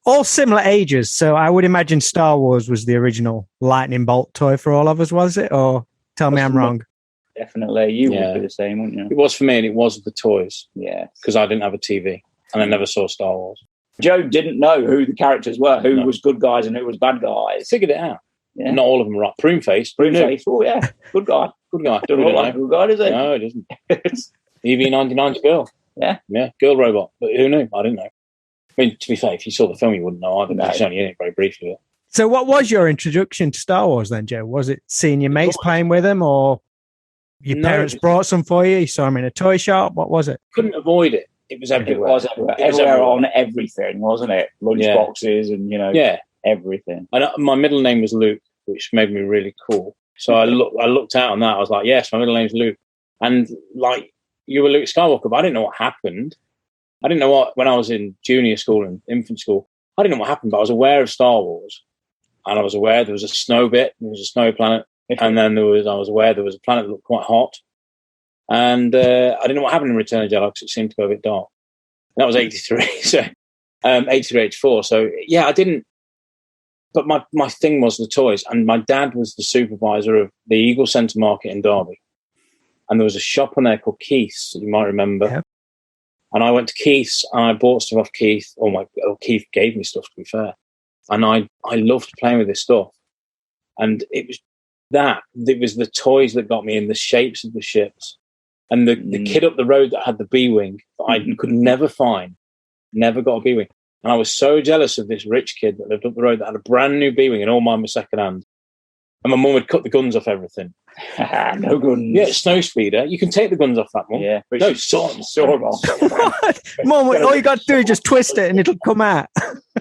all similar ages. So I would imagine Star Wars was the original lightning bolt toy for all of us, was it? Or tell me I'm wrong. Definitely. You would be the same, wouldn't you? It was for me, and it was the toys. Yeah. Because I didn't have a TV, and I never saw Star Wars. Joe didn't know who the characters were, who was good guys and who was bad guys. Figured it out. Yeah. Not all of them are right. Pruneface. Pruneface. Oh, yeah. Good guy. Good guy. Doesn't look like a good guy, does he? No, it doesn't. EV-99's girl. Yeah. Yeah, girl robot. But who knew? I didn't know. I mean, to be fair, if you saw the film, you wouldn't know either. It's only in it very briefly. So what was your introduction to Star Wars then, Joe? Was it seeing your mates playing with them, or your parents brought some for you? You saw them in a toy shop? What was it? Couldn't avoid it. It was everywhere. It was everywhere on everything, wasn't it? Lunch boxes and, everything. And my middle name was Luke, which made me really cool. So I looked out on that. I was like, yes, my middle name's Luke. And like, you were Luke Skywalker, but I didn't know what happened. I didn't know what, when I was in junior school and infant school, I didn't know what happened, but I was aware of Star Wars. And I was aware there was a snow bit, there was a snow planet. And then I was aware there was a planet that looked quite hot. And I didn't know what happened in Return of the Jedi because it seemed to go a bit dark. And that was 83, so 83, 84. So yeah, I didn't. But my thing was the toys, and my dad was the supervisor of the Eagle Centre Market in Derby. And there was a shop on there called Keith's, you might remember. Yeah. And I went to Keith's and I bought stuff off Keith. Keith gave me stuff, to be fair. And I loved playing with this stuff. And it was the toys that got me in, the shapes of the ships. And the kid up the road that had the B-Wing that I could never find, never got a B-Wing. And I was so jealous of this rich kid that lived up the road that had a brand new B-Wing and all mine were second hand. And my mum would cut the guns off everything. No guns. Yeah, snow speeder. You can take the guns off that, Mum. Yeah. But no, saw them off. Mum, all you got to do is just twist it and it'll come out.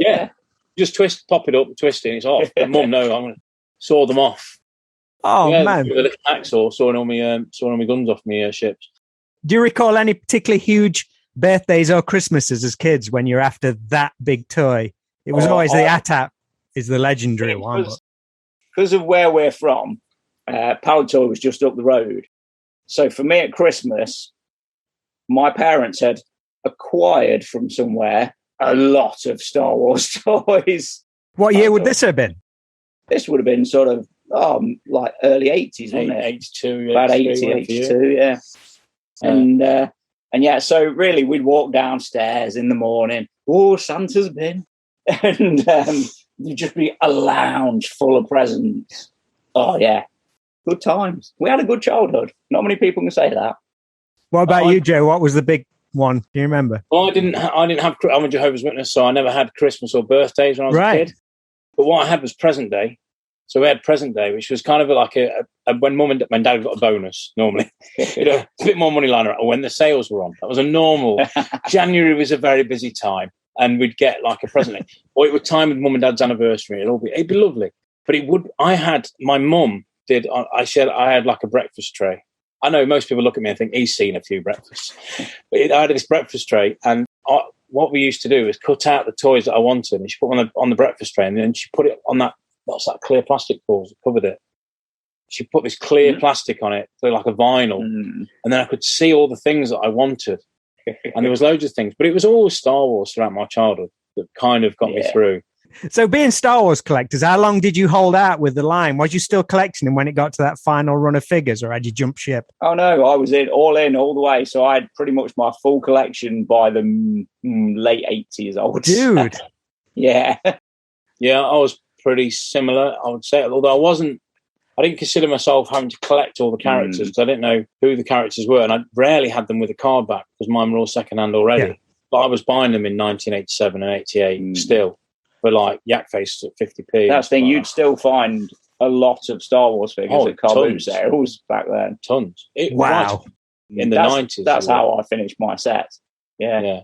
Yeah. Just pop it up, twist it, and it's off. But Mum, no, I'm going to saw them off. Oh, man. With a little hacksaw, sawing all my guns off my ships. Do you recall any particularly huge birthdays or Christmases as kids when you're after that big toy? It was always the ATAP is the legendary one. Because of where we're from, Power Toy was just up the road. So for me at Christmas, my parents had acquired from somewhere a lot of Star Wars toys. What year would this have been? This would have been sort of like early 80s, wasn't it? 82. About 82, yeah. And yeah, so really we'd walk downstairs in the morning. Oh, Santa's been. And there'd just be a lounge full of presents. Oh, yeah. Good times. We had a good childhood. Not many people can say that. What about you, Joe? What was the big one? Do you remember? Well, I'm a Jehovah's Witness, so I never had Christmas or birthdays when I was a kid. But what I had was present day. So we had present day, which was kind of like when Mum and Dad got a bonus, normally. A bit more money lying around, or when the sales were on. That was a normal. January was a very busy time, and we'd get like a present day. Or it would time with Mum and Dad's anniversary. It'd be lovely. But my mum did, I had like a breakfast tray. I know most people look at me and think he's seen a few breakfasts. But I had this breakfast tray, and what we used to do is cut out the toys that I wanted, and she put them on the breakfast tray, and then she put it on that clear plastic foil that covered it. She put this clear plastic on it, so like a vinyl, and then I could see all the things that I wanted. And there was loads of things, but it was always Star Wars throughout my childhood that kind of got me through. So being Star Wars collectors, how long did you hold out with the line? Was you still collecting them when it got to that final run of figures, or had you jumped ship? Oh, no, I was all the way. So I had pretty much my full collection by the late 80s, I would say. Yeah. Yeah, I was pretty similar, I would say, although I didn't consider myself having to collect all the characters because I didn't know who the characters were, and I rarely had them with a card back because mine were all second-hand already. Yeah. But I was buying them in 1987 and 88 still for like yak face at 50p. That's the thing, you'd still find a lot of Star Wars figures at Cabbage there, always back then. Tons. Wow. In the 90s. That's how I finished my set. Yeah.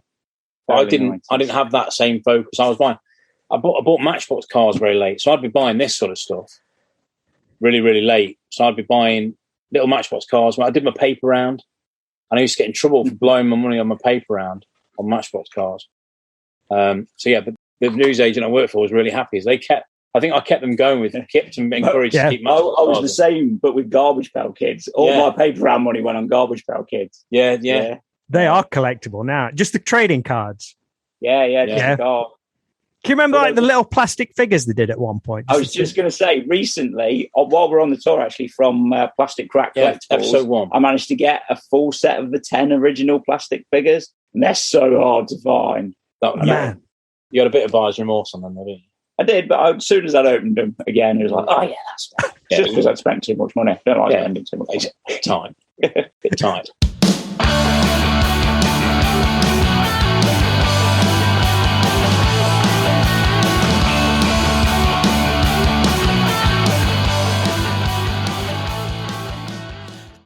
But I didn't have that same focus. I bought Matchbox cars very late, so I'd be buying this sort of stuff really, really late. So I'd be buying little Matchbox cars. When I did my paper round, and I used to get in trouble for blowing my money on my paper round on Matchbox cars. But the news agent I worked for was really happy. I think I kept them going with kept them encouraged to keep Matchbox I was the same, but with Garbage Pail Kids. All my paper round money went on Garbage Pail Kids. Yeah. They are collectible now. Just the trading cards. Yeah. Can you remember like the little plastic figures they did at one point? I was just going to say, recently, while we're on the tour, actually, from Plastic Crack Collectibles, episode 1, I managed to get a full set of the 10 original plastic figures, and they're so hard to find. Man. You had a bit of buyer's remorse on them, didn't you? I did, but as soon as I'd opened them again, it was like, oh, yeah, that's fine. Just because I'd spent too much money. I don't like spending too much money. Bit tight.